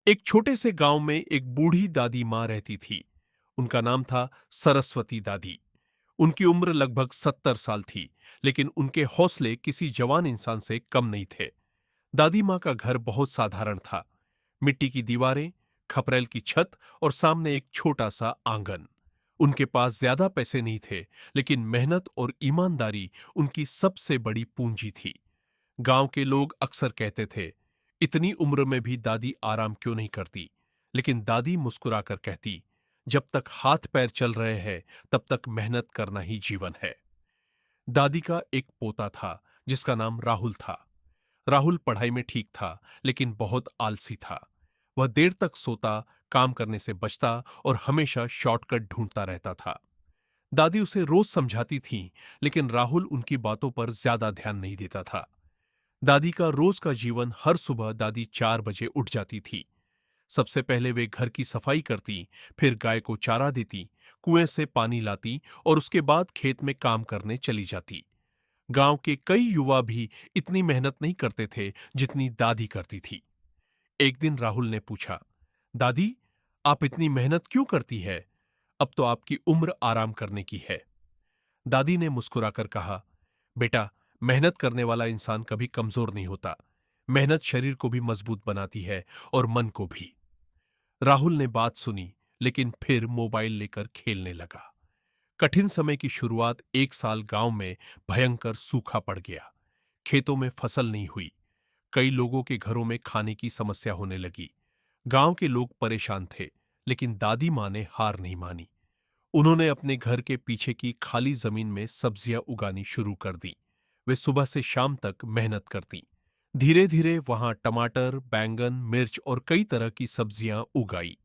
एक छोटे से गांव में एक बूढ़ी दादी माँ रहती थी। उनका नाम था सरस्वती दादी। उनकी उम्र लगभग 70 साल थी, लेकिन उनके हौसले किसी जवान इंसान से कम नहीं थे। दादी माँ का घर बहुत साधारण था। मिट्टी की दीवारें, खपरेल की छत और सामने एक छोटा सा आंगन। उनके पास ज्यादा पैसे नहीं थे, लेकिन मेहनत और ईमानदारी उनकी सबसे बड़ी पूंजी थी। गांव के लोग अक्सर कहते थे, इतनी उम्र में भी दादी आराम क्यों नहीं करती। लेकिन दादी मुस्कुराकर कहती, जब तक हाथ पैर चल रहे हैं तब तक मेहनत करना ही जीवन है। दादी का एक पोता था जिसका नाम राहुल था। राहुल पढ़ाई में ठीक था, लेकिन बहुत आलसी था। वह देर तक सोता, काम करने से बचता और हमेशा शॉर्टकट ढूंढता रहता था। दादी उसे रोज समझाती थी, लेकिन राहुल उनकी बातों पर ज्यादा ध्यान नहीं देता था। दादी का रोज का जीवन, हर सुबह दादी 4 बजे उठ जाती थी। सबसे पहले वे घर की सफाई करती, फिर गाय को चारा देती, कुएं से पानी लाती और उसके बाद खेत में काम करने चली जाती। गांव के कई युवा भी इतनी मेहनत नहीं करते थे जितनी दादी करती थी। एक दिन राहुल ने पूछा, दादी, आप इतनी मेहनत क्यों करती है? अब तो आपकी उम्र आराम करने की है। दादी ने मुस्कुराकर कहा, बेटा, मेहनत करने वाला इंसान कभी कमजोर नहीं होता। मेहनत शरीर को भी मजबूत बनाती है और मन को भी। राहुल ने बात सुनी, लेकिन फिर मोबाइल लेकर खेलने लगा। कठिन समय की शुरुआत, 1 साल गांव में भयंकर सूखा पड़ गया। खेतों में फसल नहीं हुई। कई लोगों के घरों में खाने की समस्या होने लगी। गांव के लोग परेशान थे, लेकिन दादी मां ने हार नहीं मानी। उन्होंने अपने घर के पीछे की खाली जमीन में सब्जियां उगानी शुरू कर दी। वे सुबह से शाम तक मेहनत करती। धीरे धीरे वहां टमाटर, बैंगन, मिर्च और कई तरह की सब्जियां उगाई।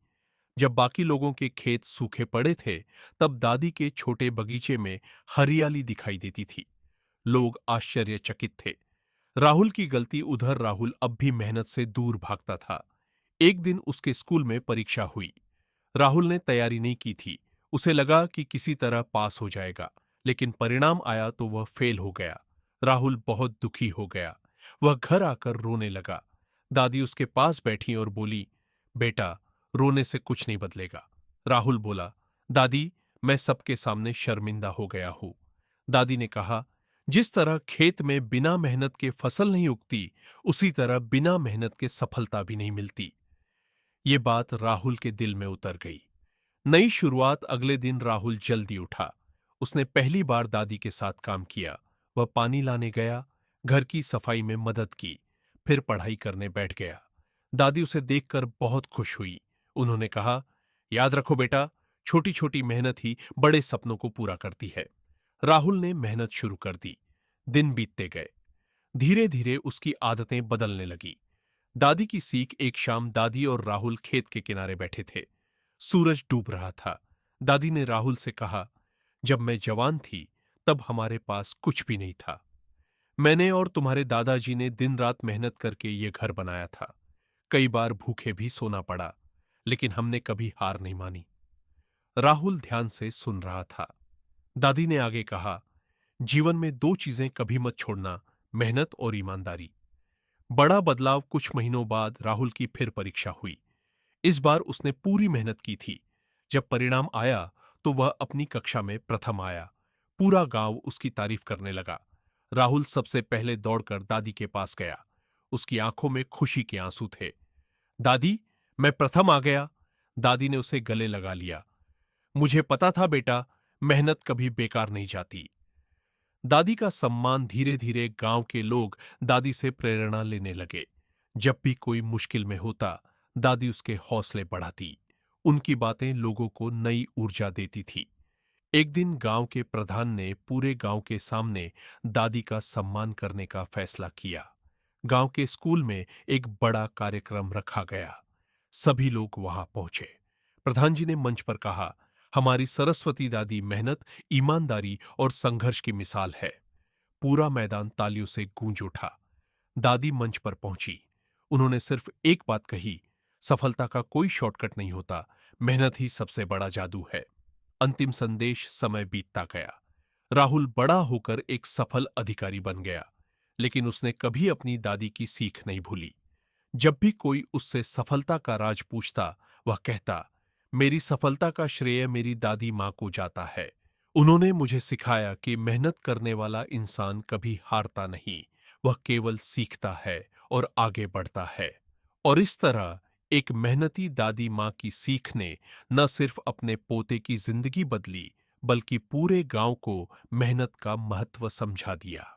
जब बाकी लोगों के खेत सूखे पड़े थे, तब दादी के छोटे बगीचे में हरियाली दिखाई देती थी। लोग आश्चर्यचकित थे। राहुल की गलती उधर, राहुल अब भी मेहनत से दूर भागता था। एक दिन उसके स्कूल में परीक्षा हुई। राहुल ने तैयारी नहीं की थी। उसे लगा कि किसी तरह पास हो जाएगा, लेकिन परिणाम आया तो वह फेल हो गया। राहुल बहुत दुखी हो गया। वह घर आकर रोने लगा। दादी उसके पास बैठी और बोली, बेटा, रोने से कुछ नहीं बदलेगा। राहुल बोला, दादी, मैं सबके सामने शर्मिंदा हो गया हूं। दादी ने कहा, जिस तरह खेत में बिना मेहनत के फसल नहीं उगती, उसी तरह बिना मेहनत के सफलता भी नहीं मिलती। ये बात राहुल के दिल में उतर गई। नई शुरुआत, अगले दिन राहुल जल्दी उठा। उसने पहली बार दादी के साथ काम किया। वह पानी लाने गया, घर की सफाई में मदद की, फिर पढ़ाई करने बैठ गया। दादी उसे देखकर बहुत खुश हुई। उन्होंने कहा, याद रखो बेटा, छोटी छोटी मेहनत ही बड़े सपनों को पूरा करती है। राहुल ने मेहनत शुरू कर दी। दिन बीतते गए। धीरे धीरे उसकी आदतें बदलने लगी। दादी की सीख, एक शाम दादी और राहुल खेत के किनारे बैठे थे। सूरज डूब रहा था। दादी ने राहुल से कहा, जब मैं जवान थी तब हमारे पास कुछ भी नहीं था। मैंने और तुम्हारे दादाजी ने दिन रात मेहनत करके ये घर बनाया था। कई बार भूखे भी सोना पड़ा, लेकिन हमने कभी हार नहीं मानी। राहुल ध्यान से सुन रहा था। दादी ने आगे कहा, जीवन में दो चीजें कभी मत छोड़ना, मेहनत और ईमानदारी। बड़ा बदलाव, कुछ महीनों बाद राहुल की फिर परीक्षा हुई। इस बार उसने पूरी मेहनत की थी। जब परिणाम आया तो वह अपनी कक्षा में प्रथम आया। पूरा गांव उसकी तारीफ करने लगा। राहुल सबसे पहले दौड़कर दादी के पास गया। उसकी आंखों में खुशी के आंसू थे। दादी, मैं प्रथम आ गया। दादी ने उसे गले लगा लिया। मुझे पता था बेटा, मेहनत कभी बेकार नहीं जाती। दादी का सम्मान, धीरे धीरे गांव के लोग दादी से प्रेरणा लेने लगे। जब भी कोई मुश्किल में होता, दादी उसके हौसले बढ़ाती। उनकी बातें लोगों को नई ऊर्जा देती थी। एक दिन गांव के प्रधान ने पूरे गांव के सामने दादी का सम्मान करने का फैसला किया। गांव के स्कूल में एक बड़ा कार्यक्रम रखा गया। सभी लोग वहां पहुंचे। प्रधान जी ने मंच पर कहा, हमारी सरस्वती दादी मेहनत, ईमानदारी और संघर्ष की मिसाल है। पूरा मैदान तालियों से गूंज उठा। दादी मंच पर पहुंची। उन्होंने सिर्फ एक बात कही, सफलता का कोई शॉर्टकट नहीं होता, मेहनत ही सबसे बड़ा जादू है। अंतिम संदेश, समय बीतता गया। राहुल बड़ा होकर एक सफल अधिकारी बन गया, लेकिन उसने कभी अपनी दादी की सीख नहीं भूली। जब भी कोई उससे सफलता का राज पूछता, वह कहता, मेरी सफलता का श्रेय मेरी दादी माँ को जाता है। उन्होंने मुझे सिखाया कि मेहनत करने वाला इंसान कभी हारता नहीं, वह केवल सीखता है और आगे बढ़ता है। और इस तरह एक मेहनती दादी माँ की सीख ने न सिर्फ अपने पोते की जिंदगी बदली, बल्कि पूरे गांव को मेहनत का महत्व समझा दिया।